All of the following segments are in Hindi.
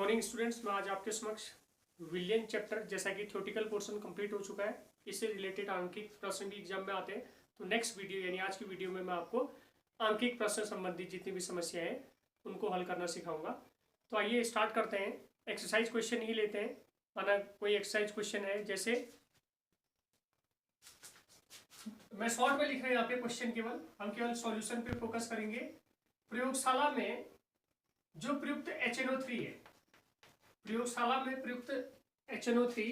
मॉर्निंग स्टूडेंट्स, मैं आज आपके समक्ष विलियन चैप्टर जैसा कि थ्योरेटिकल पोर्शन कंप्लीट हो चुका है, इससे रिलेटेड आंकिक प्रश्न भी एग्जाम में आते हैं। तो नेक्स्ट वीडियो यानी आज की वीडियो में मैं आपको आंकिक प्रश्न संबंधित जितनी भी समस्याएं हैं उनको हल करना सिखाऊंगा। तो आइए स्टार्ट करते हैं। एक्सरसाइज क्वेश्चन ही लेते हैं। माना कोई एक्सरसाइज क्वेश्चन है, जैसे मैं शॉर्ट में लिख रहा हूँ यहाँ पे क्वेश्चन, हम केवल सॉल्यूशन पे फोकस करेंगे। प्रयोगशाला में जो प्रयुक्त HNO3 है, प्रयोगशाला में प्रयुक्त HNO3,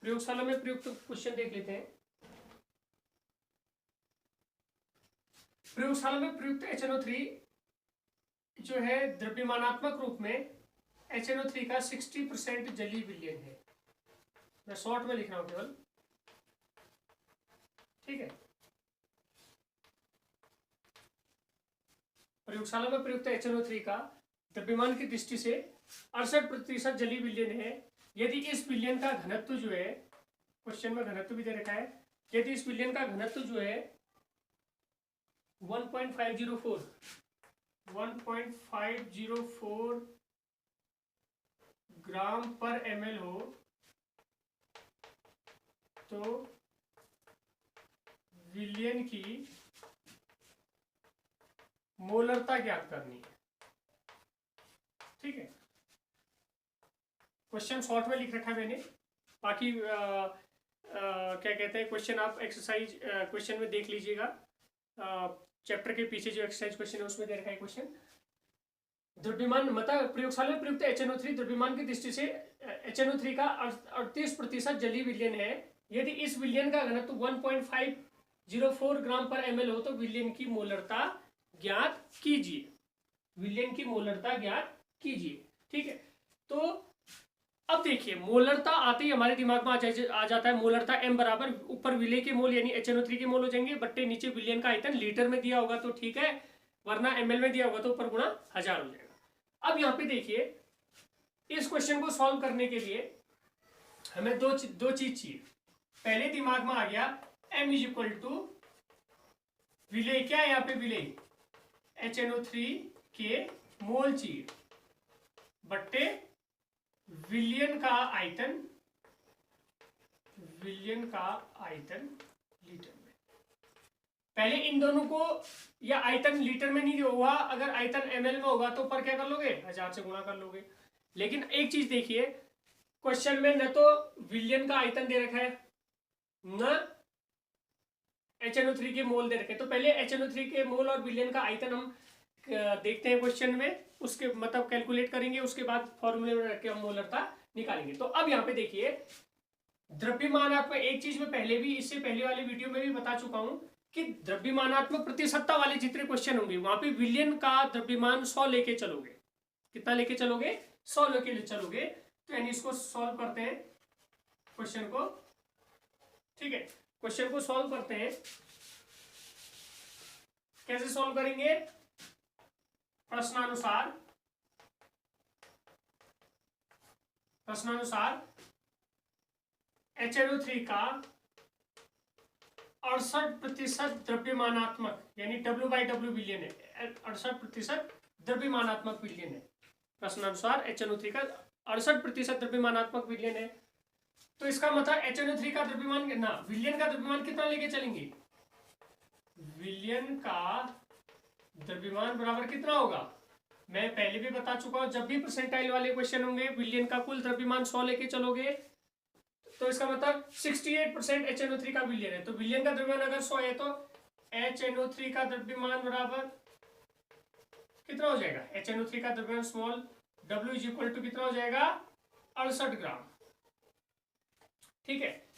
प्रयोगशाला में प्रयुक्त क्वेश्चन देख लेते हैं। प्रयोगशाला में प्रयुक्त HNO3 जो है द्रव्यमानात्मक रूप में HNO3 का 60% जलीय विलयन है। मैं शॉर्ट में लिख रहा हूं केवल, ठीक है। प्रयोगशाला में प्रयुक्त HNO3 का द्रव्यमान की दृष्टि से 68% जलीय विलयन है। यदि इस विलयन का घनत्व जो है, क्वेश्चन में घनत्व भी दे रखा है, यदि इस विलयन का घनत्व जो है 1.504 ग्राम पर ml हो, तो विलयन की मोलरता ज्ञात करनी है, ठीक है। क्वेश्चन शॉर्ट में लिख रखा है मैंने, बाकी क्या कहते हैं क्वेश्चन आप एक्सरसाइज क्वेश्चन में देख लीजिएगा। चैप्टर के पीछे जो एक्सरसाइज क्वेश्चन है उसमें दे रखा है क्वेश्चन। द्रव्यमान मतलब प्रयोगशाला में प्रयुक्त HNO3 द्रव्यमान की दृष्टि से HNO3 का 38% जलीय विलयन है। यदि इस विलयन का घनत्व 1.504 ग्राम पर ml हो, तो विलयन की मोलरता ज्ञात कीजिए, विलयन की मोलरता ज्ञात कीजिए, ठीक है। तो अब देखिए, मोलरता आते ही हमारे दिमाग में आ जाता है मोलरता m बराबर ऊपर विलय के मोल यानी HNO3 के मोल हो जाएंगे, बट्टे नीचे विलयन का आयतन। लीटर में दिया होगा तो ठीक है, वरना ml में दिया होगा तो ऊपर गुणा 1000 हो जाएगा। अब यहाँ पे देखिए, इस क्वेश्चन को सॉल्व करने के लिए हमें दो चीज चाहिए। पहले दिमाग में आ गया m इज इक्वल टू विलय, क्या है यहाँ पे विलय, HNO3 के मोल चाहिए, बट्टे विलयन का आयतन, विलयन का आयतन लीटर में। पहले इन दोनों को, या आयतन लीटर में नहीं होगा, अगर आयतन ml में होगा तो ऊपर क्या कर लोगे, 1000 से गुणा कर लोगे। लेकिन एक चीज देखिए, क्वेश्चन में न तो विलयन का आयतन दे रखा है, न HNO3 के मोल दे रखे। तो पहले HNO3 के मोल और विलयन का आयतन हम देखते हैं क्वेश्चन में, उसके मतलब कैलकुलेट करेंगे, उसके बाद फॉर्मूले में रख के हम मोलरता निकालेंगे। तो अब यहाँ पे देखिए, द्रव्यमानात्मक, एक चीज में पहले भी, इससे पहले वाले वीडियो में भी बता चुका हूं कि द्रव्यमानात्मक प्रतिशतता वाले जितने क्वेश्चन होंगे वहां पे विलयन का द्रव्यमान 100 लेके चलोगे। कितना लेके चलोगे, 100 लेके चलोगे। तो यानी इसको सॉल्व करते हैं क्वेश्चन को, ठीक है। क्वेश्चन को सॉल्व करते हैं, कैसे सॉल्व करेंगे, प्रश्नानुसार HNO3 का 68% द्रव्यमानात्मक यानी W/W विलयन है, 68% द्रव्यमानात्मक विलयन है। प्रश्नानुसार HNO3 का 68% द्रव्यमानात्मक विलयन है। तो इसका मतलब HNO3 का द्रव्यमान कितना, विलयन का द्रव्यमान कितना लेके चलेंगे, विलयन का द्रव्यमान बराबर कितना होगा, मैं पहले भी बता चुका हूं, जब भी परसेंटाइल वाले क्वेश्चन होंगे विलयन का कुल द्रव्यमान 100 लेके चलोगे, तो इसका मतलब 68% HNO3 का विलयन है। तो विलयन का द्रव्यमान अगर 100 है तो HNO3 का द्रव्यमान बराबर कितना हो जाएगा, HNO3 का द्रव्यमान small w is equal to कितना हो जाएगा, 68 ग्राम, ठीक है।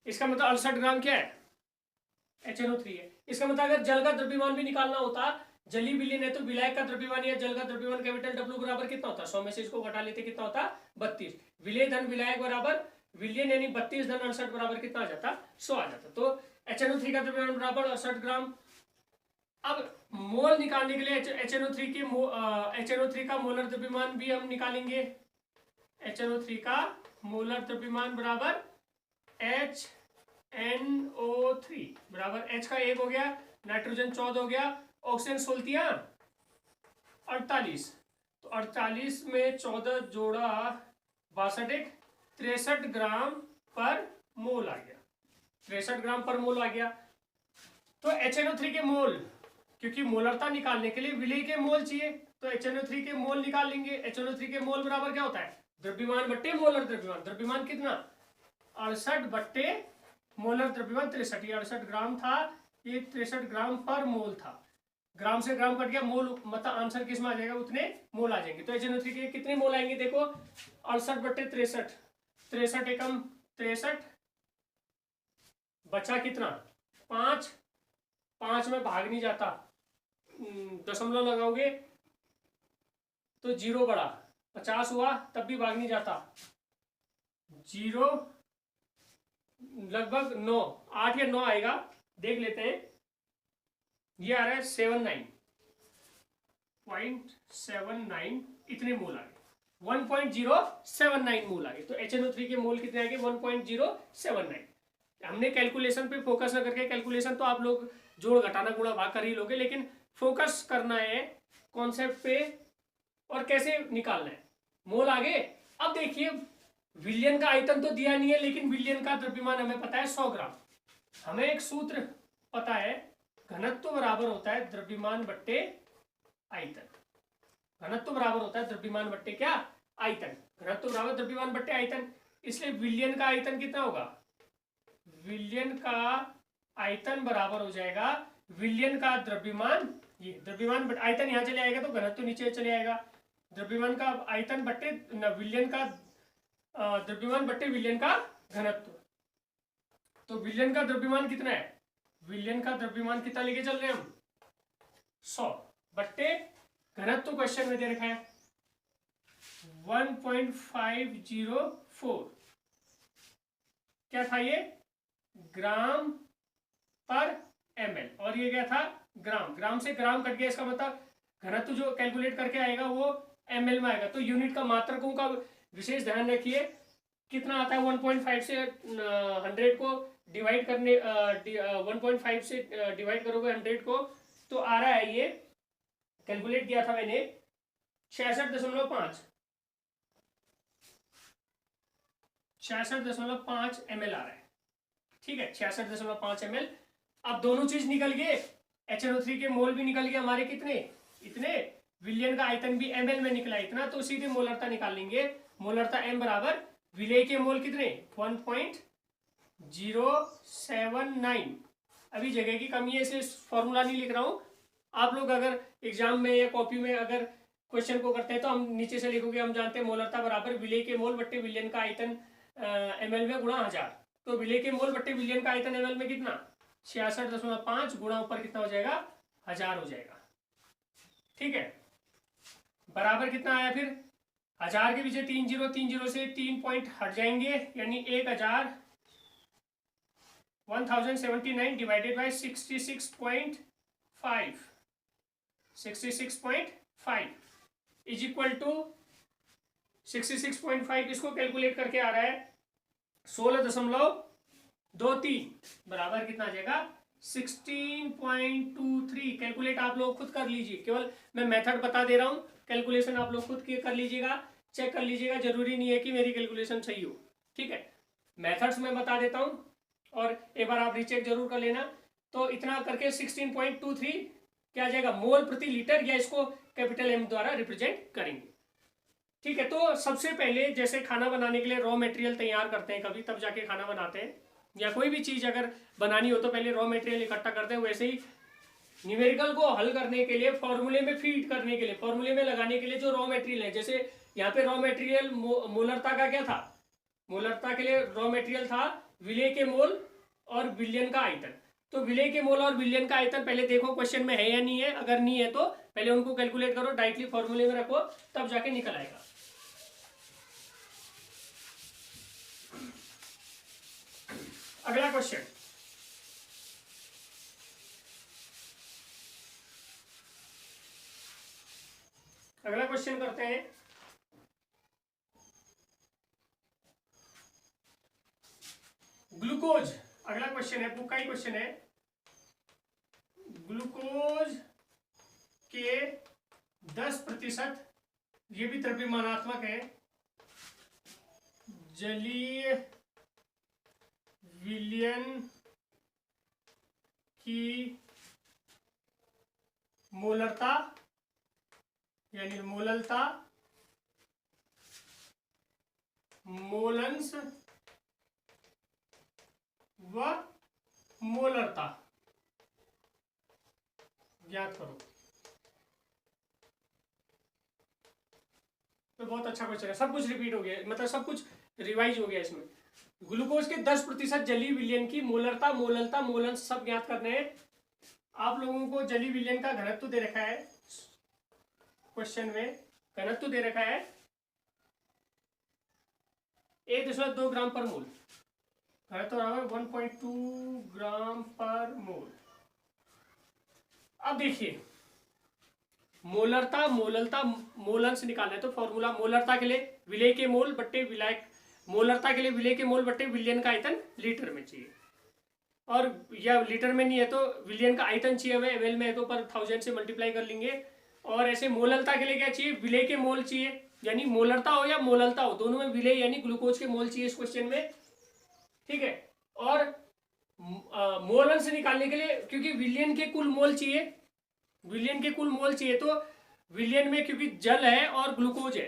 इसका मतलब 68 ग्राम क्या है, HNO3 है। इसका मतलब अगर जल का द्रव्यमान भी निकालना होता, जलीय विलयन है, तो विलायक का द्रव्यमान या जल का द्रव्यमान कैपिटल W बराबर कितना होता, 100 में से इसको घटा लेते कितना होता, 32। विलय धन विलायक बराबर विलयन यानी 32 धन 68 बराबर कितना आ जाता, 100 आ जाता। तो HNO3 का द्रव्यमान बराबर 68 ग्राम। अब मोल निकालने के लिए HNO3 का मोलर द्रव्यमान भी हम निकालेंगे। HNO3 का मोलर द्रव्यमान बराबर HNO3 बराबर H का 1 हो गया, नाइट्रोजन 14 हो गया, ऑक्सीजन 16, 48, तो 48 में 14 जोड़ा 62, 63 ग्राम पर मोल आ गया, 63 ग्राम पर मोल आ गया। तो HNO3 के मोल, क्योंकि मोलरता निकालने के लिए विलेय के मोल चाहिए, तो HNO3 के मोल निकाल लेंगे। HNO3 के मोल बराबर क्या होता है, द्रव्यमान बट्टे मोलर द्रव्यमान। द्रव्यमान कितना, 68 बट्टे मोलर द्रव्यमान 63, ये 68 ग्राम था, ये 63 ग्राम पर मोल था। ग्राम से ग्राम कट गया, मोल मतलब आंसर किस में आ जाएगा, उतने मोल आ जाएंगे। तो HNO3 के कितने मोल आएंगे, देखो 68 बट्टे 63, 63 एकम 63, बचा कितना 5, 5 में भाग नहीं जाता, दशमलव लगाओगे तो 0 बढ़ा, 50 हुआ तब भी भाग नहीं जाता, 0 लगभग 9, 8 या 9 आएगा, देख लेते हैं। ये आ रहा है 79.79, इतने मोल आ गए, 1.079 मोल आ गए। तो HNO3 के मोल कितने आ गए, 1.079। हमने कैलकुलेशन पे फोकस न करके, कैलकुलेशन तो आप लोग जोड़ घटाना गुणा भाग कर ही लोगे, लेकिन फोकस करना है कॉन्सेप्ट पे और कैसे निकालना है। मोल आगे, अब देखिए विलियन का आयतन तो दिया नहीं है, लेकिन विलियन का द्रव्यमान हमें पता है 100 ग्राम। हमें एक सूत्र पता है, घनत्व बराबर होता है द्रव्यमान बट्टे आयतन। घनत्व बराबर होता है द्रव्यमान बट्टे क्या, आयतन। घनत्व बराबर द्रव्यमान बट्टे आयतन, इसलिए विलियन का आयतन कितना होगा, विलियन का आयतन बराबर हो जाएगा विलियन का द्रव्यमान, ये द्रव्यमान आयतन यहाँ चले आएगा तो घनत्व नीचे चले आएगा, द्रव्यमान का आयतन बट्टे विलियन का द्रव्यमान बट्टे विलियन का घनत्व। तो विलियन का द्रव्यमान कितना है, विलियन का द्रव्यमान कितना लेके चल रहे हैं हम, 100 बट्टे घनत्व क्वेश्चन में दे रखा है 1.504, क्या था ये, ग्राम पर ml, और ये क्या था ग्राम। ग्राम से ग्राम कट गया, इसका मतलब घनत्व जो कैलकुलेट करके आएगा वो ml में आएगा। तो यूनिट का मात्रकों का विशेष ध्यान रखिए, कितना आता है 1.5 से 100 को डिवाइड करने 1.5 से डिवाइड करोगे 100 को, तो आ रहा है, ये कैलकुलेट किया था मैंने 66.5 ml आ रहा है, ठीक है 66.5 ml। अब दोनों चीज निकल गए, HNO3 के मोल भी निकल गए हमारे, कितने, इतने, विलियन का आयतन भी ml में निकला इतना, तो सीधे मोलरता निकाल लेंगे। मोलरता m बराबर विलेय के मोल कितने 1.079। अभी जगह की कमी है इसलिए फॉर्मूला नहीं लिख रहा हूं। आप लोग अगर एग्जाम में या कॉपी में अगर क्वेश्चन को करते हैं तो हम नीचे से लिखोगे, हम जानते हैं मोलरता बराबर विलेय के मोल बट्टे विलियन का आयतन ml में गुणा 1000। तो विलेय के मोल बट्टे विलियन का आयतन ml में कितना 66.5 गुणा ऊपर कितना हो जाएगा 1000 हो जाएगा, ठीक है। बराबर कितना आया फिर, 1000 के पीछे 3 0, 3 0 से 3 पॉइंट हट जाएंगे, यानी 1079 divided by 66.5 is equal to 66.5, इसको कैलकुलेट करके आ रहा है 16.23, बराबर कितना आ जाएगा 16.23। कैलकुलेट आप लोग खुद कर लीजिए, केवल मैं मेथड बता दे रहा हूं, कैलकुलेशन आप लोग खुद कर लीजिएगा, चेक कर लीजिएगा, जरूरी नहीं है कि मेरी कैलकुलेशन सही हो, ठीक है। मेथड्स में बता देता हूं और एक बार आप रीचेक जरूर कर लेना। तो इतना करके 16.23 क्या आ जाएगा, मोल प्रति लीटर, या इसको कैपिटल M द्वारा रिप्रेजेंट करेंगे, ठीक है। तो सबसे पहले जैसे खाना बनाने के लिए रॉ मटेरियल तैयार करते हैं कभी, तब जाके खाना बनाते हैं, या कोई भी चीज अगर बनानी हो तो पहले रॉ मटेरियल इकट्ठा करते हैं, वैसे ही न्यूमेरिकल को हल करने के लिए, फॉर्मूले में फीड करने के लिए, फॉर्मूले में लगाने के लिए जो रॉ मटेरियल है, जैसे यहाँ पे रॉ मटेरियल मोलरता का क्या था, मोलरता के लिए रॉ मटेरियल था विलेय के मोल और विलियन का आयतन। तो विलेय के मोल और विलियन का आयतन पहले देखो क्वेश्चन में है या नहीं है, अगर नहीं है तो पहले उनको कैलकुलेट करो, डायरेक्टली फॉर्मूले में रखो, तब जाके निकल आएगा। अगला क्वेश्चन, अगला क्वेश्चन करते हैं। ग्लूकोज, अगला क्वेश्चन है, बुक का ही क्वेश्चन है, ग्लूकोज के 10%, ये भी द्रव्यमानात्मक है, जलीय विलयन की मोलरता यानी मोललता, मोलंस व मोलरता ज्ञात करो। तो बहुत अच्छा क्वेश्चन है, सब कुछ रिपीट हो गया, मतलब सब कुछ रिवाइज हो गया इसमें। ग्लूकोज के 10% जलीय विलयन की मोलरता, मोललता, मोलंस सब ज्ञात करने हैं। आप लोगों को जलीय विलयन का घनत्व दे रखा है क्वेश्चन में, घनत्व दे रखा है 1.2 ग्राम पर मोल, घनत्व बराबर 1.2 ग्राम पर मोल। अब देखिए मोलरता, मोललता, मोलंस निकालना है तो फॉर्मूला मोलरता के लिए विलेय के मोल बट्टे विलायक, मोलरता के लिए विलेय के मोल बट्टे विलयन का आयतन लीटर में चाहिए, और या लीटर में नहीं है तो विलयन का आयतन चाहिए हमें, एमएल में है तो पर 1000 से मल्टीप्लाई कर लेंगे। और ऐसे मोललता के लिए क्या चाहिए, विलेय के मोल चाहिए, यानी मोलरता हो या मोललता हो दोनों में विलेय यानी ग्लूकोज के मोल चाहिए इस क्वेश्चन में, ठीक है। और मोलंस निकालने के लिए क्योंकि विलयन के कुल मोल चाहिए, विलयन के कुल मोल चाहिए, तो विलयन में क्योंकि जल है और ग्लूकोज है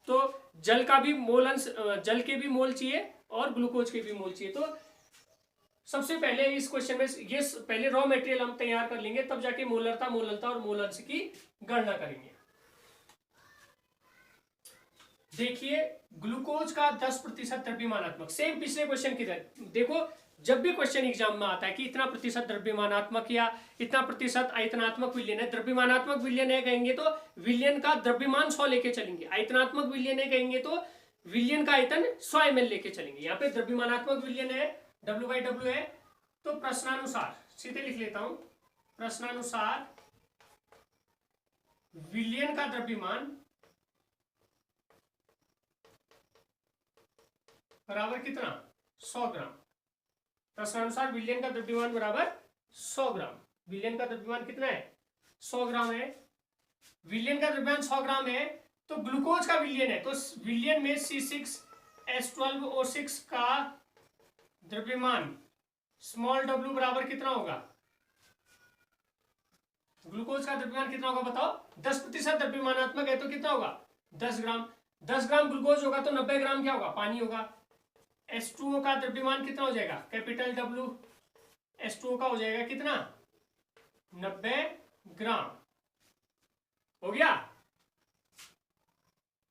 तो जल का भी मोलंस, जल के भी मोल चाहिए और ग्लूकोज के भी मोल चाहिए। तो सबसे पहले इस क्वेश्चन में ये पहले रॉ मटेरियल हम तैयार कर लेंगे, तब जाके मोलरता, मोललता और मोलंस की गणना करेंगे। देखिए ग्लूकोज का 10% द्रव्यमानात्मक, सेम पिछले क्वेश्चन की तरह। देखो जब भी क्वेश्चन एग्जाम में आता है कि इतना प्रतिशत द्रव्यमानात्मक या इतना प्रतिशत आयतनात्मक विलयन है, द्रव्यमानात्मक विलयन है कहेंगे तो विलयन का द्रव्यमान 100 लेके चलेंगे, आयतनात्मक विलयन है कहेंगे तो विलयन का आयतन 100 ml लेके चलेंगे। यहाँ पे द्रव्यमानात्मक विलयन है W/W है, तो प्रश्नानुसार सीधे लिख लेता हूं, प्रश्नानुसार विलयन का द्रव्यमान बराबर कितना 100 ग्राम। प्रश्नानुसार विलयन का द्रव्यमान बराबर 100 ग्राम। विलयन का द्रव्यमान कितना है 100 ग्राम है, विलयन का द्रव्यमान 100 ग्राम है तो ग्लूकोज का विलयन है, तो विलयन में C6H12O6 का द्रव्यमान स्मॉल w बराबर कितना होगा, ग्लूकोज का द्रव्यमान कितना होगा बताओ, 10% द्रव्यमानात्मक है तो कितना होगा 10 ग्राम। 10 ग्राम ग्लूकोज होगा तो 90 ग्राम क्या होगा पानी होगा। H2O का द्रव्यमान कितना हो जाएगा, कैपिटल W, H2O का हो जाएगा कितना 90 ग्राम, हो गया,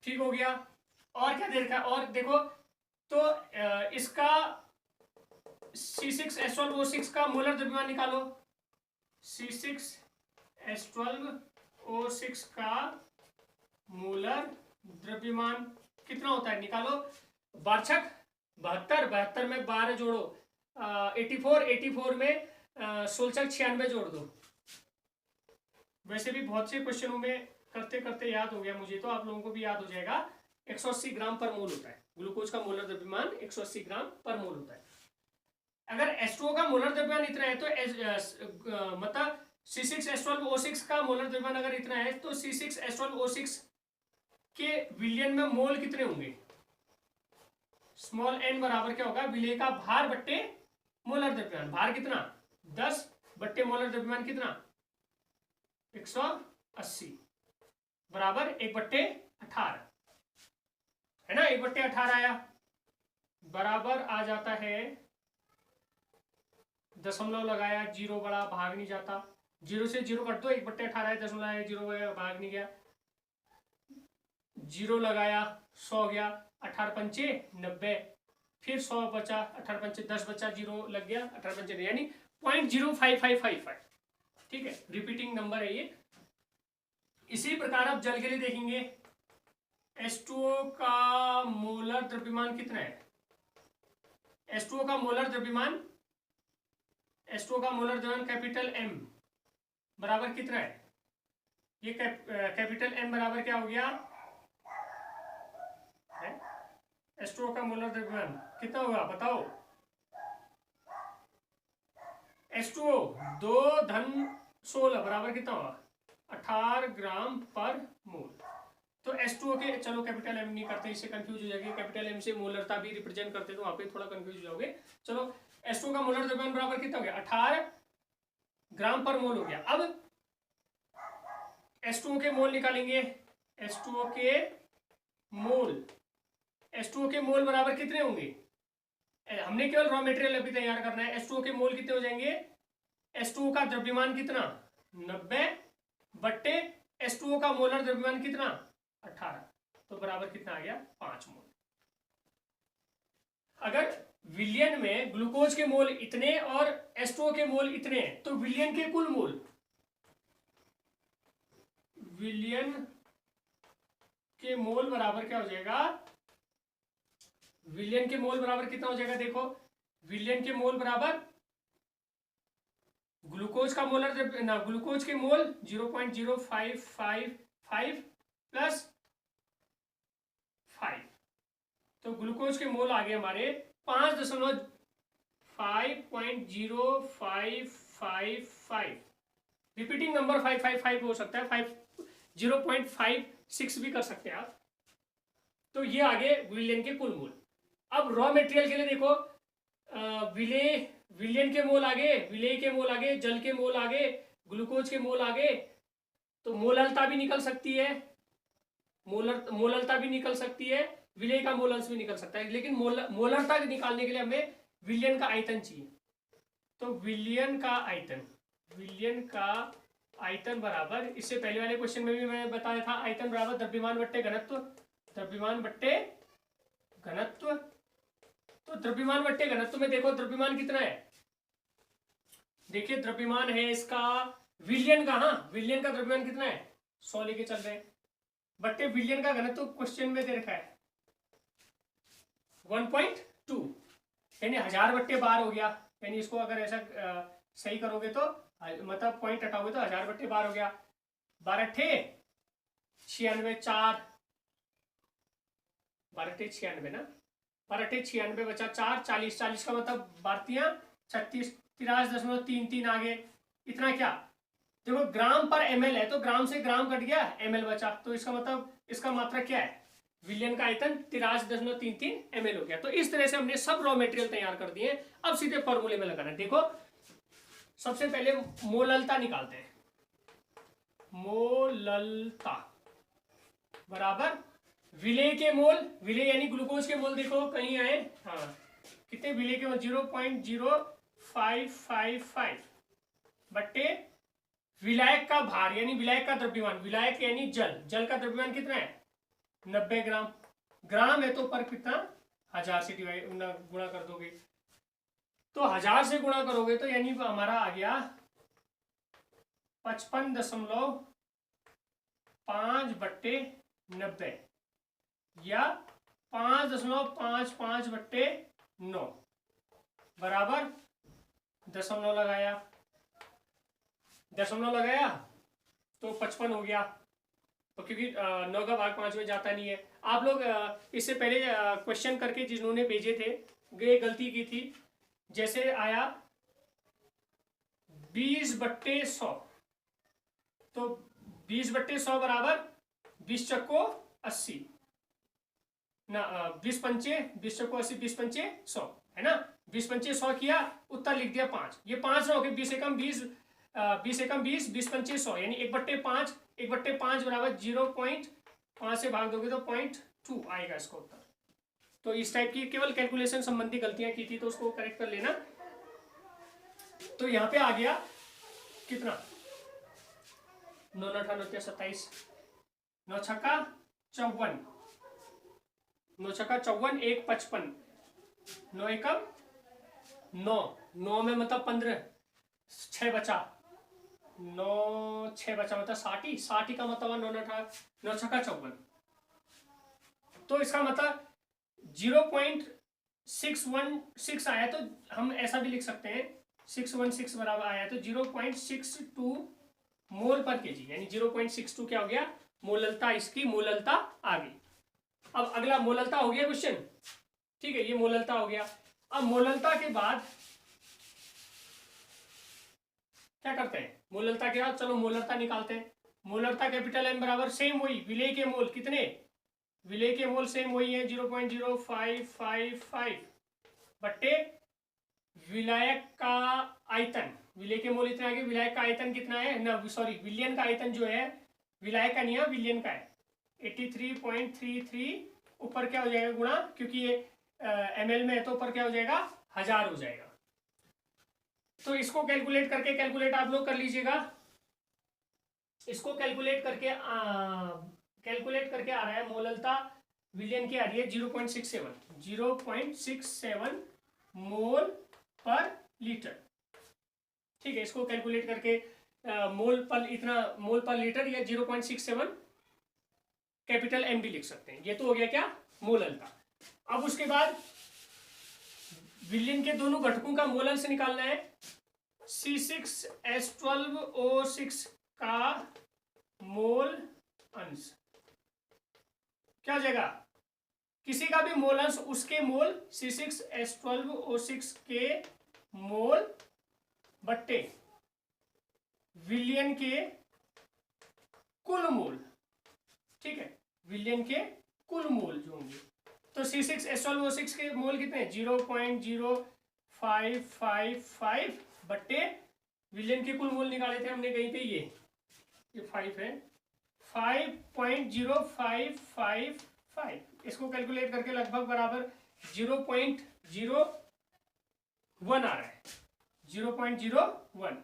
ठीक हो गया। और क्या दे रखा है, और देखो तो इसका C6H12O6 का मोलर द्रव्यमान निकालो, C6H12O6 का मोलर द्रव्यमान कितना होता है निकालो। वार्षक 72 में 12 जोड़ो, 84 में 1696 जोड़ दो। वैसे भी बहुत से क्वेश्चनों में करते करते याद हो गया मुझे, तो आप लोगों को भी याद हो जाएगा। 180 ग्राम पर मोल होता है ग्लूकोज का मोलर द्रव्यमान, 180 ग्राम पर मोल होता है। अगर H2O का मोलर द्रव्यमान इतना है तो मतलब C6H12O6 का मोलर द्रव्यमान अगर इतना है तो C6H12O6 के विलयन में मोल कितने होंगे, स्मॉल n बराबर क्या होगा विलेय का भार बट्टे मोलर द्रव्यमान। भार कितना 10 बट्टे मोलर द्रव्यमान कितना 180 बराबर 1/18 है ना, 1/18 आया, बराबर आ जाता है, दशमलव लगाया, जीरो बड़ा भाग नहीं जाता, 0 से 0 कट दो, 1/18 है, दशमलव है, 0 भाग नहीं गया, 0 लगाया 100 गया, 18 पंचे 90, फिर 100 बचा, 18 पंचे 10 बचा, 0 लग गया, 18 पंचे यानी 0.05555, ठीक है, रिपीटिंग नंबर है ये। इसी प्रकार आप जल के लिए देखेंगे, H2O का मोलर द्रव्यमान कितना है, H2O का मोलर द्रव्यमान, H2O का मोलर द्रव्यमान कैपिटल M बराबर कितना है, ये कैपिटल M बराबर क्या हो गया, H2O का मोलर द्रव्यमान कितना होगा बताओ, H2O 2 धन 16 बराबर कितना होगा 18 ग्राम पर मोल। तो H2O के, चलो कैपिटल M नहीं करते, इससे कंफ्यूज हो जाएगी, कैपिटल M से मोलरता भी रिप्रेजेंट करते तो वहां पे थोड़ा कंफ्यूज हो जाओगे। चलो H2O का मोलर द्रव्यमान बराबर कितना हो गया, 18 ग्राम पर मोल हो गया। अब H2O के मोल निकालेंगे, H2O के मोल, H2O के मोल बराबर कितने होंगे, हमने केवल रॉ मटेरियल अभी तैयार करना है। H2O के मोल कितने हो जाएंगे, H2O का द्रव्यमान कितना 90 बट्टे H2O का मोलर द्रव्यमान कितना 18, तो बराबर कितना आ गया 5 मोल। अगर विलियन में ग्लूकोज के मोल इतने और H2O के मोल इतने, तो विलियन के कुल मोल, विलियन के मोल बराबर क्या हो जाएगा, विलियन के मोल बराबर कितना हो जाएगा, देखो विलियन के मोल बराबर ग्लूकोज का मोलर ना, ग्लूकोज के मोल 0.0555 प्लस 5, तो ग्लूकोज के मोल आ गए हमारे 5.0555, रिपीटिंग नंबर 555 हो सकता है, 0.56 भी कर सकते हैं आप। तो ये आगे विलियन के कुल मोल। अब रॉ मटेरियल के लिए देखो, विलियन के मोल आगे, विलेय के मोल आगे, जल के मोल आगे, ग्लूकोज के मोल आगे, तो मोललता भी निकल सकती है, मोललता भी निकल सकती है, विलेय का मोलंश भी निकल सकता है, लेकिन मोलरता निकालने के लिए हमें विलियन का आयतन चाहिए। तो विलियन का आयतन बराबर, इससे पहले वाले क्वेश्चन में भी मैंने बताया था, आयतन बराबर द्रव्यमान बट्टे घनत्व, द्रव्यमान बट्टे घनत्व। तो द्रव्यमान बट्टे घनत्व में देखो द्रव्यमान कितना है, देखिए द्रव्यमान है इसका विलियन का, हाँ विलियन का द्रव्यमान कितना है 100 लेके चल रहे हैं, बट्टे विलियन का घनत्व क्वेश्चन में दे रखा है 1.2, यानी 1000 बट्टे बार हो गया, यानी इसको अगर ऐसा सही करोगे तो मतलब पॉइंट हटाओगे तो 1000 बट्टे बार हो गया, 12 × 96 4, 12 × 96 ना, 12 × 96 बचा 4, 40, 40 का मतलब भारतीय 36, 83.33 आगे, इतना क्या, देखो ग्राम पर ml है, तो ग्राम से ग्राम कट गया, ml बचा, तो इसका मतलब इसका मात्रा क्या है, विलियन का आयतन 83.33 ml हो गया। तो इस तरह से हमने सब रॉ मटेरियल तैयार कर दिए। अब सीधे फॉर्मूले में लगाना है। देखो सबसे पहले मोललता निकालते हैं, मोललता बराबर विलेय के मोल, विलेय यानी ग्लूकोज के मोल देखो कहीं आए, हाँ कितने विलेय के मोल 0.0555 बट्टे विलायक का भार यानी विलायक का द्रव्यमान, विलायक यानी जल, जल का द्रव्यमान कितना है 90 ग्राम, ग्राम है तो पर कितना 1000 से गुणा कर दोगे, तो 1000 से गुणा करोगे तो यानी हमारा आ गया 55.5 बट्टे 90 या 5.55 बट्टे 9 बराबर दशमलव लगाया, तो 55 हो गया, तो क्योंकि 9 का भाग 5 में जाता नहीं है। आप लोग इससे पहले क्वेश्चन करके जिन्होंने भेजे थे ये गलती की थी, जैसे आया 20/100, तो 20/100 बराबर 20 चक्को 80 ना, 20 पंचे 20 चक्को 80, 20 पंचे 100 है ना, 20 पंचे 100 किया, उत्तर लिख दिया 5, ये 5 ना हो गए, 20 एकम 20, 20 एकम 20, 20 पंचे 100 यानी 1/5, 1/5 बराबर 0.5 से भाग दोगे तो 0.2 आएगा इसका उत्तर। तो इस टाइप की केवल कैलकुलेशन संबंधी गलतियां की थी तो उसको करेक्ट कर लेना। तो यहाँ पे आ गया कितना 9 × 8 = 27, 9 छक्का 54, 9 छक्का 54, 1 55, 9 एकम 9, 9 में मतलब 15, 6 बचा, 9 6 बचा मतलब 60, 60 का मतलब 9 छक्का 54, तो इसका मतलब 0.616 आया, तो हम ऐसा भी लिख सकते हैं 616 बराबर आया तो 0.62 मोल पर केजी, यानी 0.62 क्या हो गया मोललता, इसकी मोललता आ गई। अब अगला मोललता हो गया क्वेश्चन, ठीक है, ये मोललता हो गया। अब मोललता के बाद क्या करते हैं, मोललता के बाद चलो मोलरता निकालते हैं। मोलरता कैपिटल एम बराबर सेम वही विलेय के मोल कितने, विलेय के मोल सेम वही है 0.0555 बट्टे विलायक का आयतन, विलेय के मोल इतना है कि विलायक का आयतन कितना है ना, सॉरी विलियन का आयतन जो है, विलायक का नहीं है विलियन का है 83.33, ऊपर क्या हो जाएगा गुणा, क्योंकि ये ml में है तो ऊपर क्या हो जाएगा 1000 हो जाएगा। तो इसको कैलकुलेट आप लोग कर लीजिएगा, इसको कैलकुलेट करके आ रहा है मोललता विलियन की आ रही है 0.67 मोल पर लीटर। ठीक है, इसको कैलकुलेट करके मोल पर लीटर या 0.67 कैपिटल एम भी लिख सकते हैं। ये तो हो गया क्या मोललता। अब उसके बाद विलियन के दोनों घटकों का मोल अंश निकालना है। C6H12O6 का मोल अंश क्या हो जाएगा, किसी का भी मोल अंश उसके मोल C6H12O6 के मोल बट्टे विलियन के कुल मोल। ठीक है, विलियन के कुल मोल जो होंगे, तो C6H12O6 के मोल कितने 0.0555 बट्टे विलियन के कुल मोल निकाले थे हमने कहीं पे, ये 5 है 5.0555, इसको कैलकुलेट करके लगभग बराबर 0.01 आ रहा है 0.01,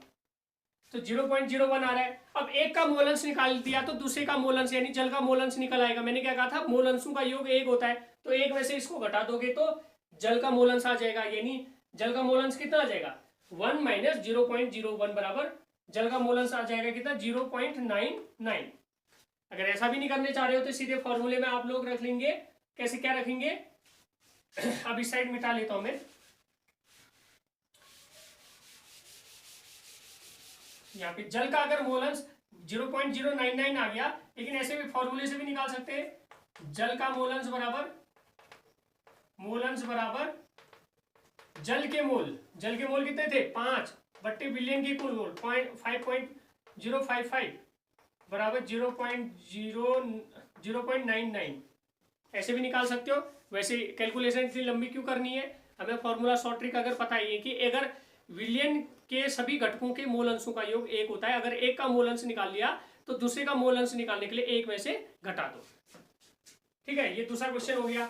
तो 0.01 आ रहा है। अब एक का मोल अंश निकाल दिया तो दूसरे का मोल अंश यानी जल का मोल अंश निकल आएगा। मैंने क्या कहा था, मोल अंशों का योग एक होता है, तो एक में से इसको घटा दोगे तो जल का मोल अंश आ जाएगा, यानी जल का मोल अंश कितना आ जाएगा 1 माइनस 0.01 बराबर जल का मोल अंश आ जाएगा कितना 0.99। अगर ऐसा भी नहीं करने चाह रहे हो तो सीधे फॉर्मूले में आप लोग रख लेंगे, कैसे क्या रखेंगे अब इस साइड मिटा लेता हूं मैं, यहाँ पे जल का अगर मोल अंश 0.099 आ गया, लेकिन ऐसे भी फॉर्मूले से भी निकाल सकते हैं। जल का मोल अंश बराबर जल के मोल कितने थे 5 बट्टे बिलियन की कुल मोल 5.055 बराबर 0.99, ऐसे भी निकाल सकते हो। वैसे कैलकुलेशन इतनी लंबी क्यों करनी है, हमें फॉर्मूला शॉर्ट ट्रिक अगर पता ही है कि अगर विलियन के सभी घटकों के मोल अंशों का योग एक होता है, अगर एक का मोल अंश निकाल लिया तो दूसरे का मोल अंश निकालने के लिए एक में से घटा दो। ठीक है, ये दूसरा क्वेश्चन हो गया।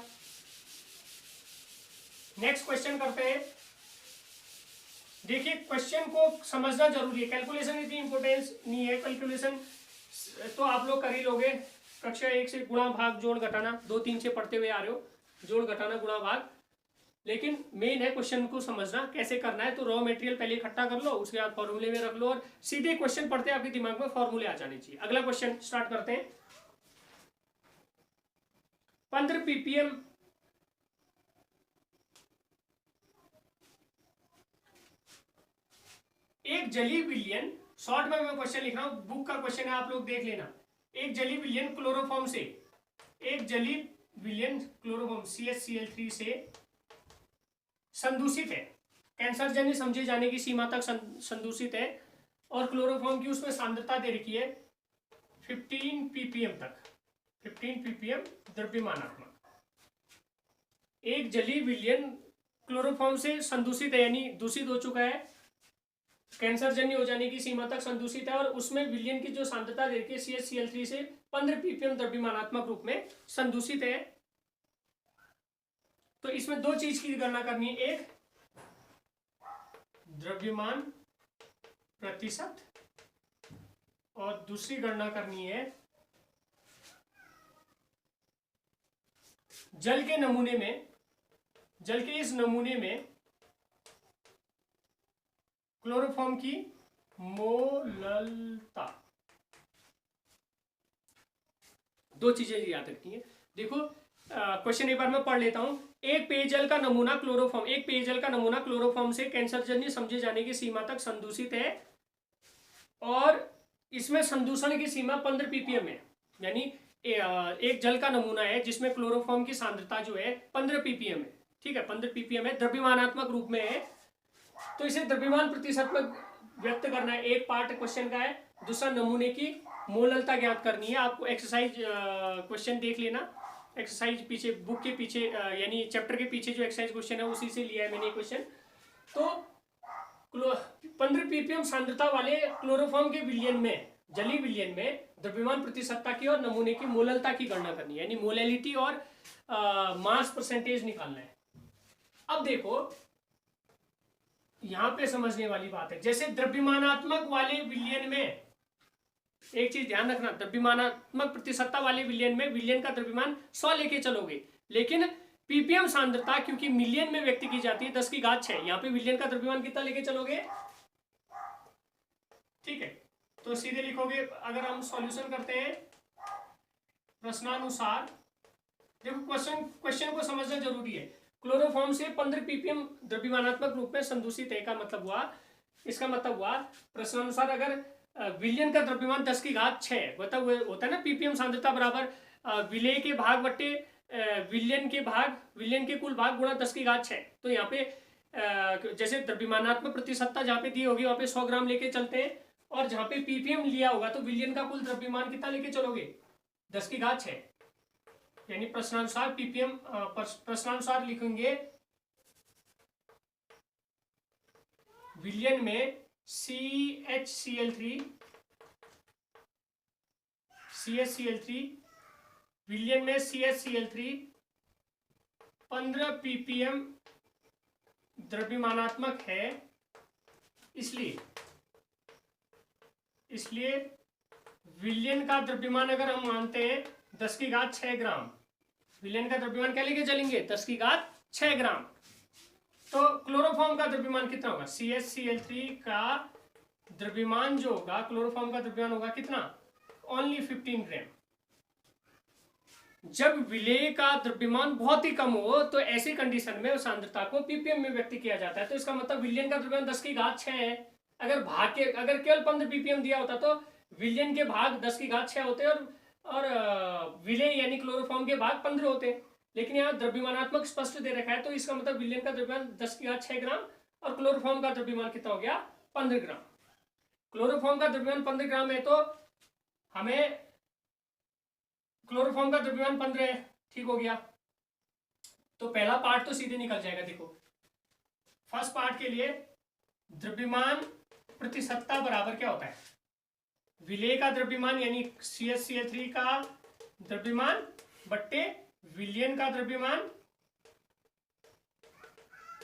नेक्स्ट क्वेश्चन करते हैं। देखिए क्वेश्चन को समझना जरूरी है, कैलकुलेशन इतनी इंपॉर्टेंस नहीं है, कैलकुलेशन तो आप लोग कर ही लोगे, कक्षा 1 से गुणा भाग जोड़ घटाना 2-3 से पढ़ते हुए आ रहे हो, जोड़ घटाना गुणा भाग, लेकिन मेन है क्वेश्चन को समझना कैसे करना है। तो रॉ मटेरियल पहले इकट्ठा कर लो, उसके बाद फॉर्मूले में रख लो और सीधे क्वेश्चन पढ़ते आपके दिमाग में फॉर्मूले आ जाने चाहिए। अगला क्वेश्चन स्टार्ट करते हैं। 15 ppm एक जलीय विलयन, शॉर्ट में मैं क्वेश्चन लिख रहा हूं, बुक का क्वेश्चन है आप लोग देख लेना। एक जलीय विलयन क्लोरोफॉर्म से, एक जलीय विलयन क्लोरोफॉर्म CHCl3 से संदूषित है, कैंसर जन्य समझे जाने की सीमा तक संदूषित है, और क्लोरोफॉर्म की उसमें सांद्रता दे रखी है 15 ppm तक, 15 ppm द्रव्यमानात्मक। एक जलीय विलयन क्लोरोफॉर्म से संदूषित है यानी दूषित हो चुका है, कैंसर जन्य हो जाने की सीमा तक संदूषित है, और उसमें विलयन की जो सांद्रता दे रखी है CHCl3 से 15 ppm द्रव्यमानात्मक रूप में संदूषित है। तो इसमें दो चीज की गणना करनी है, एक द्रव्यमान प्रतिशत और दूसरी गणना करनी है जल के नमूने में, जल के इस नमूने में क्लोरोफॉर्म की मोललता। दो चीजें याद रखनी है। देखो क्वेश्चन एक बार मैं पढ़ लेता हूं। एक पेयजल का नमूना क्लोरोफॉर्म से कैंसरजन्य समझे जाने की सीमा तक संदूषित है, और इसमें संदूषण की सीमा 15 ppm है, यानी एक जल का नमूना है जिसमें क्लोरोफॉर्म की सांद्रता जो है 15 ppm है। ठीक है, 15 ppm है, द्रव्यमानात्मक रूप में है, तो इसे द्रव्यमान प्रतिशत में व्यक्त करना है। एक पार्ट क्वेश्चन का है, दूसरा नमूने की मोललता ज्ञात करनी है। आपको एक्सरसाइज क्वेश्चन देख लेना, एक्सरसाइज पीछे बुक के पीछे यानी चैप्टर के पीछे जो एक्सरसाइज क्वेश्चन है उसी से लिया है मैंने क्वेश्चन। तो 15 ppm सांद्रता वाले क्लोरोफॉर्म के विलयन में, जलीय विलयन में द्रव्यमान प्रतिशतता की और नमूने की मोललता की गणना करनी है, यानी मोलैलिटी और मास परसेंटेज निकालना है। अब देखो यहां पे समझने वाली बात है, जैसे द्रव्यमानात्मक वाले विलयन में एक चीज ध्यान रखना, द्रव्यमानात्मक प्रतिशतता वाले विलयन में विलयन का द्रव्यमान 100 लेके चलोगे, लेकिन पीपीएम सांद्रता क्योंकि मिलियन में व्यक्त की जाती है 10 की घात 6, यहाँ पे विलयन का द्रव्यमान कितना लेके चलोगे? ठीक है, तो सीधे लिखोगे। अगर हम सॉल्यूशन करते हैं प्रश्नानुसार, देखो क्वेश्चन को समझना जरूरी है। क्लोरोफॉर्म से 15 ppm द्रव्यमानात्मक रूप में संदूषित है का मतलब हुआ, इसका मतलब हुआ प्रश्नानुसार अगर विलयन का द्रव्यमान 10 की घात 6 मतलब होता है ना, पीपीएम सांद्रता बराबर विलय के भाग बट्टे विलयन के कुल भाग गुणा 10 की घात 6। तो यहाँ पे जैसे द्रव्यमानात्मक प्रतिशतता जहाँ पे दी होगी वहाँ पे 100 ग्राम लेके चलते हैं, और जहाँ पे पीपीएम लिया होगा तो विलयन का कुल द्रव्यमान कितना लेके चलोगे? 10 की घात 6। यानी प्रश्नानुसार पीपीएम, प्रश्नानुसार लिखेंगे विलयन में CHCl3 विलयन में CHCl3 15 ppm द्रव्यमानात्मक है, इसलिए विलयन का द्रव्यमान अगर हम मानते हैं 10 की घात 6 ग्राम, विलयन का द्रव्यमान क्या लेके चलेंगे? 10 की घात 6 ग्राम। तो क्लोरोफॉर्म का द्रव्यमान कितना होगा? CHCl3 का द्रव्यमान जो होगा, क्लोरोफॉर्म का द्रव्यमान होगा कितना? ओनली 15 ग्राम। जब विलय का द्रव्यमान बहुत ही कम हो तो ऐसी कंडीशन में उस सांद्रता को पीपीएम में व्यक्त किया जाता है। तो इसका मतलब विलयन का द्रव्यमान 10 की घात 6 है। अगर केवल 15 ppm दिया होता तो विलयन के भाग 10 की घात 6 होते और विलय यानी क्लोरोफॉर्म के भाग 15 होते, लेकिन यहाँ द्रव्यमानात्मक स्पष्ट दे रखा है, तो इसका मतलब विलयन का द्रव्यमान 10 की घात 6 ग्राम और क्लोरोफॉर्म का द्रव्यमान कितना हो गया? 15 ग्राम। क्लोरोफॉर्म का द्रव्यमान 15 ग्राम है तो हमें क्लोरोफॉर्म का द्रव्यमान 15 है, ठीक हो गया। तो पहला पार्ट तो सीधे निकल जाएगा। देखो फर्स्ट पार्ट के लिए द्रव्यमान प्रतिशतता बराबर क्या होता है? विलय का द्रव्यमान यानी CHCl3 का द्रव्यमान बट्टे विलयन का द्रव्यमान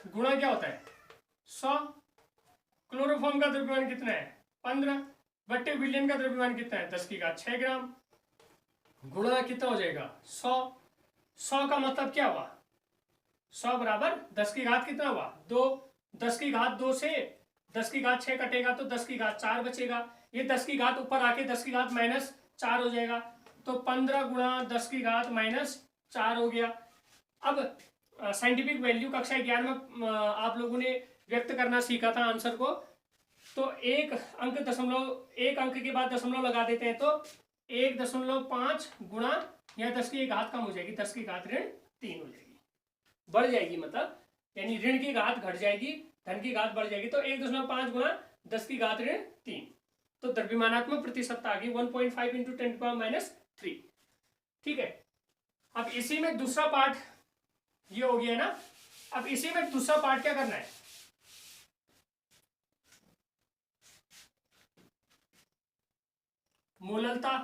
गुणा क्या होता है? 100। क्लोरोफॉर्म का द्रव्यमान कितना है? 15 बट्टे विलयन का द्रव्यमान कितना है? 10 की घात 6 ग्राम गुणा कितना हो जाएगा? 100। 100 का मतलब क्या हुआ? 100 बराबर 10 की घात कितना हुआ? 2। 10 की घात 2 से 10 की घात 6 कटेगा तो 10 की घात 4 बचेगा। ये 10 की घात ऊपर आके 10 की घात -4 हो जाएगा, तो 15 गुणा 10 की घात -4 हो गया। अब साइंटिफिक वैल्यू कक्षा 11 में आप लोगों ने व्यक्त करना सीखा था आंसर को, तो एक अंक के बाद दशमलव लगा देते हैं तो 1.5 गुणा या 10 की घात कम हो जाएगी, 10 की घात ऋण 3 हो जाएगी, बढ़ जाएगी, मतलब यानी ऋण की घात घट जाएगी, धन की घात बढ़ जाएगी, तो 1.5 गुणा 10 की घात ऋण 3। तो द्रव्यमानात्मक प्रतिशतता आ गई 1.5 × 10⁻³ ठीक है। अब इसी में दूसरा पार्ट ये हो गया ना। अब इसी में दूसरा पार्ट क्या करना है? मोललता।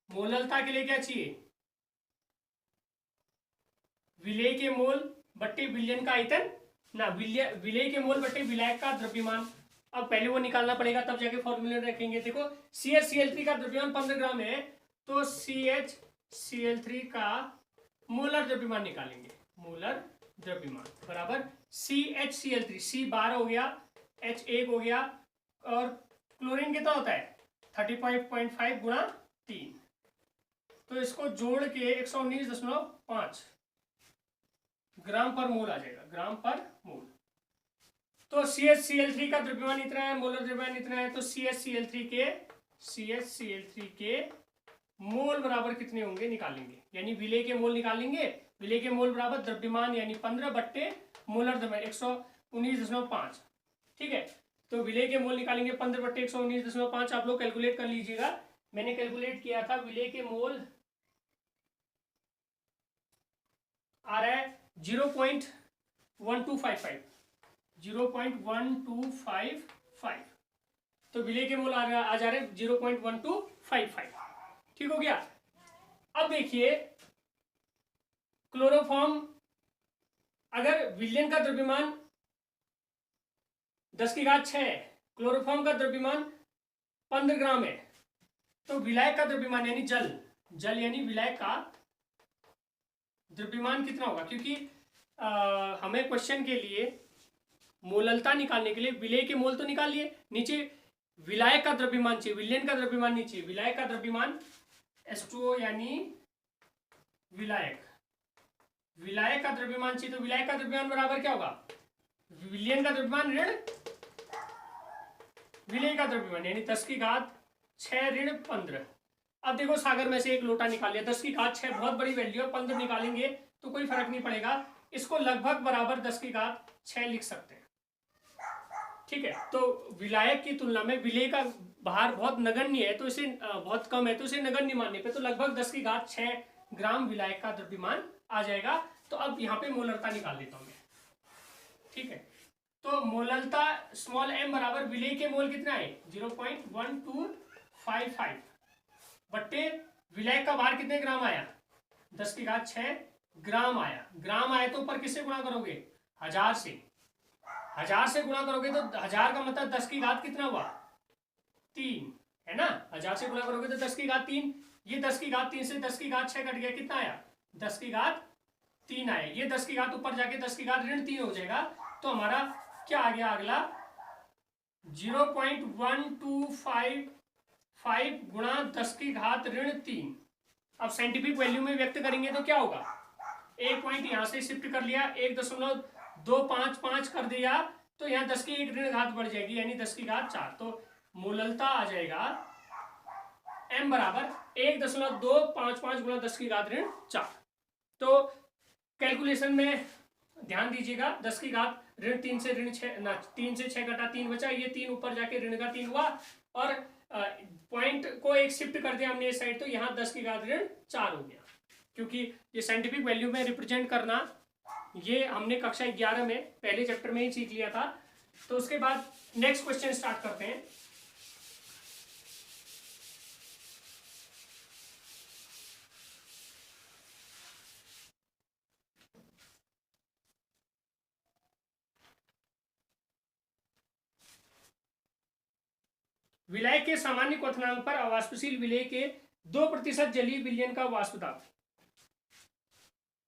मोललता के लिए क्या चाहिए? विलय के मोल बट्टे विलयन का आयतन ना, विलय के मोल बट्टे विलायक का द्रव्यमान। अब पहले वो निकालना पड़ेगा तब जाके फॉर्मूले रखेंगे। देखो CHCl3 का द्रव्यमान 15 ग्राम है तो CHCl3 का मोलर द्रव्यमान निकालेंगे। मोलर द्रव्यमान बराबर CHCl3, C 12 हो गया, H 1 हो गया, और क्लोरीन कितना होता है? 35.5 गुणा 3, तो इसको जोड़ के 119.5 ग्राम पर मोल आ जाएगा, ग्राम पर मोल। तो CHCl3 का द्रव्यमान इतना है, मोलर द्रव्यमान इतना है, तो CHCl3 के मोल बराबर कितने होंगे निकालेंगे, यानी विलय के मोल निकालेंगे। विलय के मोल बराबर द्रव्यमान यानी 15 बट्टे मोलर द्रव्यमान 119.5 ठीक है। तो विलेय के मोल निकालेंगे 15/119.5। आप लोग कैलकुलेट कर लीजिएगा। मैंने कैलकुलेट किया था, विलेय के मोल आ रहा है 0.1255, 0.1255। तो विलेय के मोल आ जा रहे हैं 0.1255। ठीक हो गया। अब देखिए क्लोरोफॉर्म, अगर विलयन का द्रव्यमान 10⁶ है, क्लोरोफॉर्म का द्रव्यमान 15 ग्राम है, तो विलायक का द्रव्यमान यानी जल यानी विलायक का द्रव्यमान कितना होगा? क्योंकि हमें क्वेश्चन के लिए मोललता निकालने के लिए विलेय के मोल तो निकाल लिए, नीचे विलायक का द्रव्यमान चाहिए, विलयन का द्रव्यमान नीचे, विलायक का द्रव्यमान H2O यानी विलायक का द्रव्यमान चाहिए। तो विलायक का द्रव्यमान बराबर क्या होगा? विलयन का द्रव्यमान ऋण विलेय का द्रव्यमान यानी 10⁶ ऋण 15। अब देखो सागर में से एक लोटा निकाल लिया, 10⁶ बहुत बड़ी वैल्यू है, 15 निकालेंगे तो कोई फर्क नहीं पड़ेगा, इसको लगभग बराबर 10⁶ लिख सकते हैं। ठीक है। तो विलायक की तुलना में विलेय का भार बहुत नगण्य है, तो इसे बहुत कम है, तो इसे नगण्य मानने पे तो लगभग 10⁶ ग्राम विलायक का द्रव्यमान आ जाएगा। तो अब यहाँ पे मोलरता निकाल लेता हूँ मैं। ठीक है, तो मोललता स्मॉल m बराबर विलेय के मोल कितना है 0.1255 बट्टे विलायक का भार कितने ग्राम आया 10⁶ ग्राम आया। ग्राम आया तो ऊपर किससे गुणा करोगे 1000 से, 1000 से गुणा करोगे तो 1000 का मतलब 10⁻³ कितना हुआ 3 है ना। 1000 से गुणा करोगे तो 10⁻³ ये 10⁻³ से 10⁻6 कट गया, कितना आया 10⁻³ आया। ये 10⁻³ ऊपर जाके 10⁻³ हो जाएगा। तो हमारा क्या आ गया अगला 0.1255 गुणा 10⁻³ अब साइंटिफिक वैल्यू में व्यक्त करेंगे तो क्या होगा, एक पॉइंट यहां से शिफ्ट कर लिया, 1.255 कर दिया, तो यहाँ 10 की 1 ऋण घात बढ़ जाएगी यानी 10⁻⁴। तो मोललता आ जाएगा m बराबर 1.255 गुणा 10⁻⁴। तो कैलकुलेशन में ध्यान दीजिएगा, 10⁻⁻3 से ऋण 6 ना 3 से 6 घटा 3 बचा, ये 3 ऊपर जाके ऋण का 3 हुआ और पॉइंट को एक शिफ्ट कर दिया हमने इस साइड, तो यहाँ 10⁻⁴ हो गया। क्योंकि ये साइंटिफिक वैल्यू में रिप्रेजेंट करना ये हमने कक्षा 11 में पहले चैप्टर में ही सीख लिया था। तो उसके बाद नेक्स्ट क्वेश्चन स्टार्ट करते हैं। विलायक के सामान्य क्वथनांक पर अवाष्पशील विलेय के 2% जलीय विलयन का वाष्प दाब।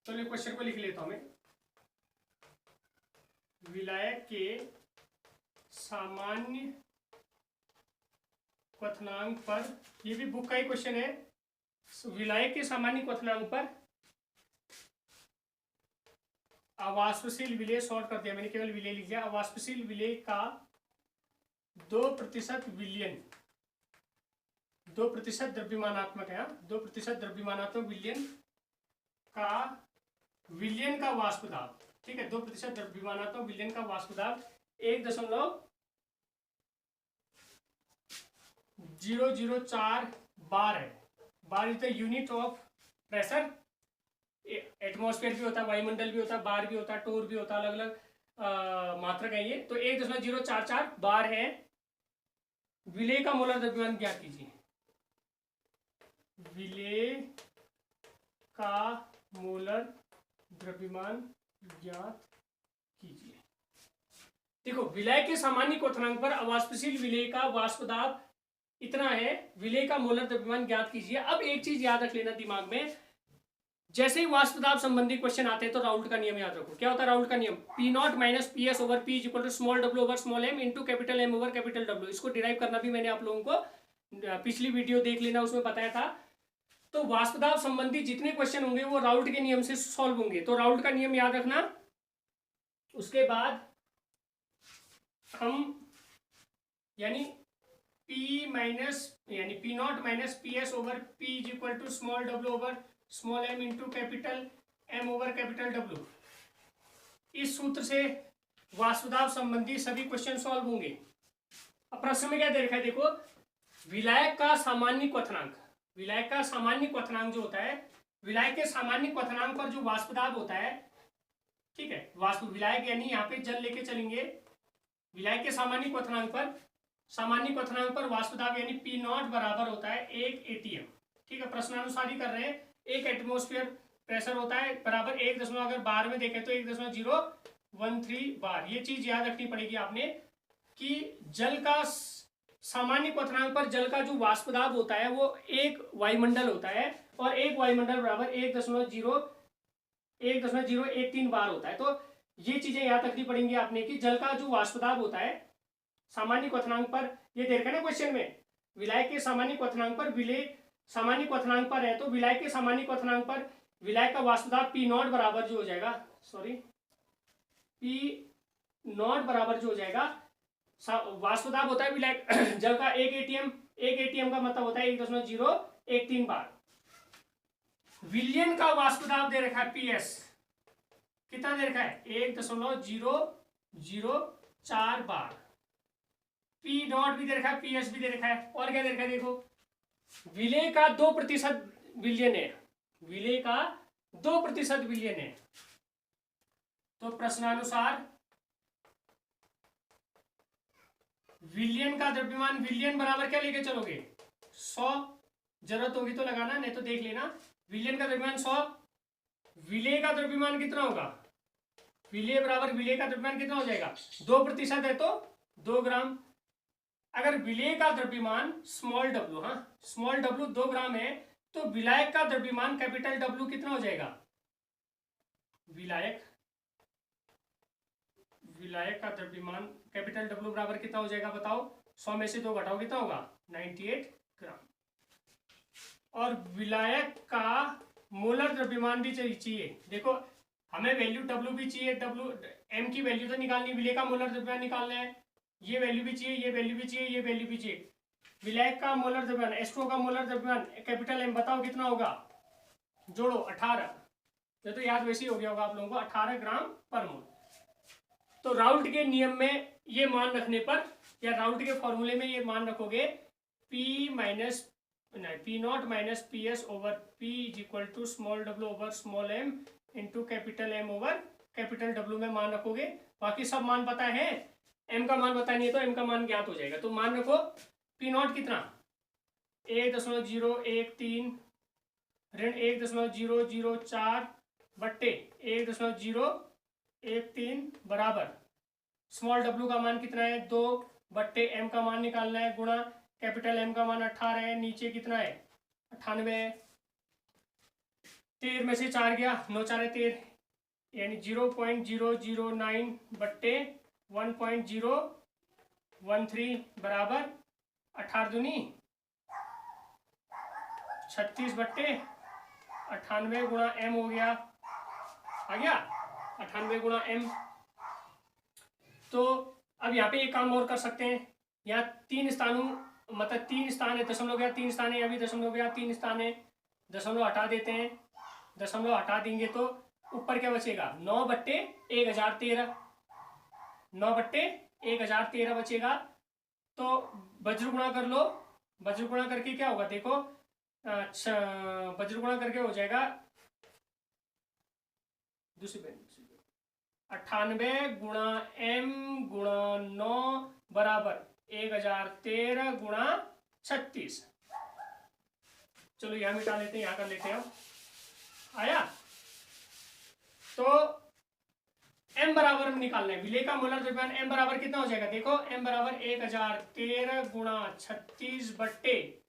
चलिए क्वेश्चन को लिख लेता हूं मैं। विलायक के सामान्य क्वथनांक पर, ये भी बुक का ही क्वेश्चन है, विलायक के सामान्य क्वथनांक पर अवाष्पशील विलेय, शॉर्ट कर दिया मैंने, केवल विलेय लिख दिया। अवाष्पशील विलेय का 2% विलयन, 2% द्रव्यमानात्मक है, 2% द्रव्यमानात्मक विलयन का वाष्प दाब। ठीक है, 2% द्रव्यमानात्मक विलयन का वाष्प दाब 1.004 बार है। Bar is the unit of pressure. Atmosphere भी होता है, वायुमंडल भी होता है, बार भी होता है, टोर भी होता है, अलग अलग मात्रक है ये। तो 1.044 बार है। विलेय का मोलर द्रव्यमान ज्ञात कीजिए। विलेय का मोलर द्रव्यमान ज्ञात कीजिए। देखो, विलायक के सामान्य क्वथनांक पर अवाष्पशील विलेय का वाष्प दाब इतना है, विलेय का मोलर द्रव्यमान ज्ञात कीजिए। अब एक चीज याद रख लेना दिमाग में, जैसे ही वाष्प दाब संबंधी क्वेश्चन आते हैं तो राउल्ट का नियम याद रखो। क्या होता है राउल्ट का नियम? P0 minus PS over P is equal to small w over small m into capital M over capital W। इसको डिराइव करना भी मैंने आप लोगों को पिछली वीडियो देख लेना, उसमें बताया था। तो वाष्प दाब संबंधी जितने क्वेश्चन होंगे वो राउल्ट के नियम से सॉल्व होंगे, तो राउल्ट का नियम याद रखना। उसके बाद हम यानी P माइनस यानी P0 minus PS over P is equal to small w over small m into capital M over capital W। इस सूत्र से वाष्प दाब संबंधी सभी क्वेश्चन सॉल्व होंगे। प्रश्न में क्या दे रखा है देखो, विलायक का सामान्य क्वथनांक, विलायक का सामान्य क्वथनांक जो होता है, विलायक के सामान्य क्वथनांक पर जो वाष्प दाब होता है, ठीक है, वाष्प विलायक यानी यहाँ पे जल लेके चलेंगे, विलायक के सामान्य क्वथनांक पर वाष्प दाब यानी पी नॉट बराबर होता है 1 atm, ठीक है, प्रश्नानुसार ही कर रहे हैं। 1 एटमोस्फेयर प्रेशर होता है बराबर 1 दशमलव, अगर बार में देखें तो 1.013 बार। ये चीज याद रखनी पड़ेगी आपने कि जल का सामान्य क्वथनांक पर जल का जो वाष्प दाब होता है वो एक वायुमंडल होता है, और एक वायुमंडल बराबर 1.013 बार होता है। तो ये चीजें याद रखनी पड़ेंगी आपने कि जल का जो वाष्प दाब होता है सामान्य क्वथनांक पर, ये देखा ना क्वेश्चन में, विलायक के सामान्य क्वथनांक पर, सामान्य क्वथनांक पर है तो विलायक के सामान्य क्वथनांक पर विलायक का वाष्प दाब पी नॉट बराबर जो हो जाएगा, पी नॉट बराबर जो हो जाएगा, वाष्प दाब होता है विलायक जल का 1 atm का मतलब होता है 1.013 बार। विलयन का वाष्प दाब दे रखा है पीएस, कितना दे रखा है 1.004 बार। पी नॉट भी दे रखा है, पीएस भी दे रखा है, और क्या दे रखा है देखो, विलय का 2% विलयन है, विलय का 2% विलयन है। तो प्रश्नानुसार विलयन का द्रव्यमान, विलयन बराबर क्या लेके चलोगे 100, जरूरत होगी तो लगाना, नहीं तो देख लेना। विलयन का द्रव्यमान 100, विलय का द्रव्यमान कितना होगा, विलय बराबर विलय का द्रव्यमान कितना हो जाएगा, 2% है तो 2 ग्राम। अगर विलय का द्रव्यमान स्मॉल w, हाँ स्मॉल w 2 ग्राम है, तो विलायक का द्रव्यमान कैपिटल W कितना हो जाएगा, विलायक का द्रव्यमान कैपिटल W बराबर कितना हो जाएगा बताओ, 100 में से 2 घटाओ कितना होगा 98 ग्राम। और विलायक का मोलर द्रव्यमान भी चाहिए, देखो हमें वैल्यू W भी चाहिए, M की वैल्यू तो निकालनी, विलय का मोलर द्रव्यमान निकालना है, ये वैल्यू भी चाहिए, ये वैल्यू भी चाहिए, ये वैल्यू भी चाहिए। विलायक का मोलर द्रव्यमान, H2O का मोलर द्रव्यमान कैपिटल M बताओ कितना होगा, जोड़ो 18, ये तो याद वैसे ही हो गया होगा आप लोगों को, 18 ग्राम पर मोल। तो राउल्ट के नियम में ये मान रखने पर, या राउल्ट के फॉर्मूले में ये मान रखोगे, P not minus P S over P is equal to small w over small m into capital M over capital W में मान रखोगे। बाकी सब मान पता है, m का मान पता नहीं है तो m का मान ज्ञात हो जाएगा। तो मान रखो पी नॉट कितना 1.013 ऋण 1.004 बट्टे 1.013 बराबर स्मॉल w का मान कितना है 2 बट्टे m का मान निकालना है, गुणा कैपिटल M का मान 18 है, नीचे कितना है 98 है, 13 में से 4 गया, 9 4 13, यानी 0.009 बट्टे 1.013 बराबर 18 दूनी 36 बट्टे 98 गुणा m हो गया, आ गया 98 गुणा m। तो अब यहाँ पे एक काम और कर सकते हैं, यहाँ 3 स्थानों मतलब 3 स्थान है, दशमलव गया 3 स्थान है, अभी दशमलव गया 3 स्थान है, दशमलव हटा देते हैं, दशमलव हटा देंगे तो ऊपर क्या बचेगा 9 बट्टे 1013, 9 बट्टे 1013 बचेगा। तो वज्र गुणा कर लो, वज्र गुणा करके क्या होगा देखो, वज्र गुणा करके हो जाएगा 98 गुणा m गुणा 9 बराबर 1013 गुणा 36। चलो यहां मिटा लेते हैं, यहां कर लेते हैं, आया। तो m बराबर में निकालना है, विलय का मोलर द्रव्यमान m बराबर कितना हो जाएगा देखो, m बराबर 1013 गुणा 36 बट्टे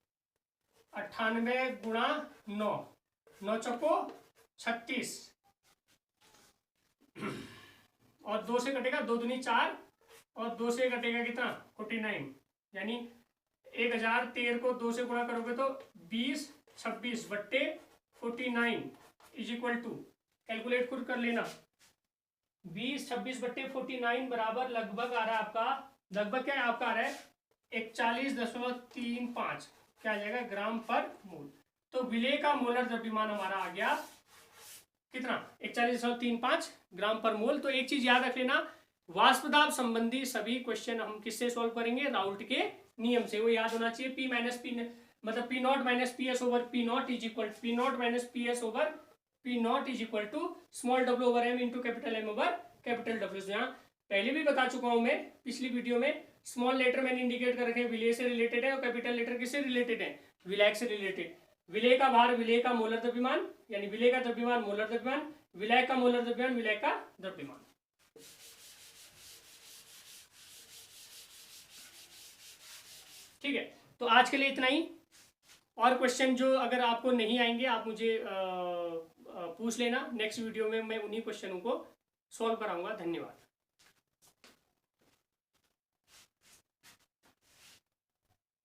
98 गुणा 9, 9 चौको 36 और 2 से कटेगा 2 दूनी 4 और 2 से कटेगा कितना 49, यानी 1013 को 2 से गुणा करोगे तो 20 26 बट्टे 49 इज इक्वल टू, कैलकुलेट खुद कर लेना, 20 26 बट्टे 49 बराबर लगभग आ रहा है आपका, लगभग क्या है आपका आ रहा है 41.35, क्या आ जाएगा ग्राम पर मोल। तो विलय का मोलर द्रव्यमान हमारा आ गया कितना 41.35 ग्राम पर मोल। तो एक चीज याद रख लेना, वाष्प दाब संबंधी सभी क्वेश्चन हम किससे सॉल्व करेंगे? राउल्ट के नियम से। वो याद होना चाहिए, पी माइनस पी मतलब P not minus P S over P not is equal P not minus P S over P not is equal to small W over M into capital M over capital W. यहाँ पहले भी बता चुका हूं मैं पिछली वीडियो में, स्मॉल लेटर मैंने इंडिकेट कर रखे हैं विलेय से रिलेटेड है और कैपिटल लेटर किससे रिलेटेड है? विलायक से रिलेटेड। विलेय का भार विलेय का मोलर द्रव्यमान, यानी विलेय का द्रव्यमान मोलर द्रव्यमान, विलायक का मोलर द्रव्यमान विलायक का द्रव्यमान। ठीक है, तो आज के लिए इतना ही। और क्वेश्चन जो अगर आपको नहीं आएंगे आप मुझे पूछ लेना, नेक्स्ट वीडियो में मैं उन्हीं क्वेश्चनों को सॉल्व कराऊंगा। धन्यवाद।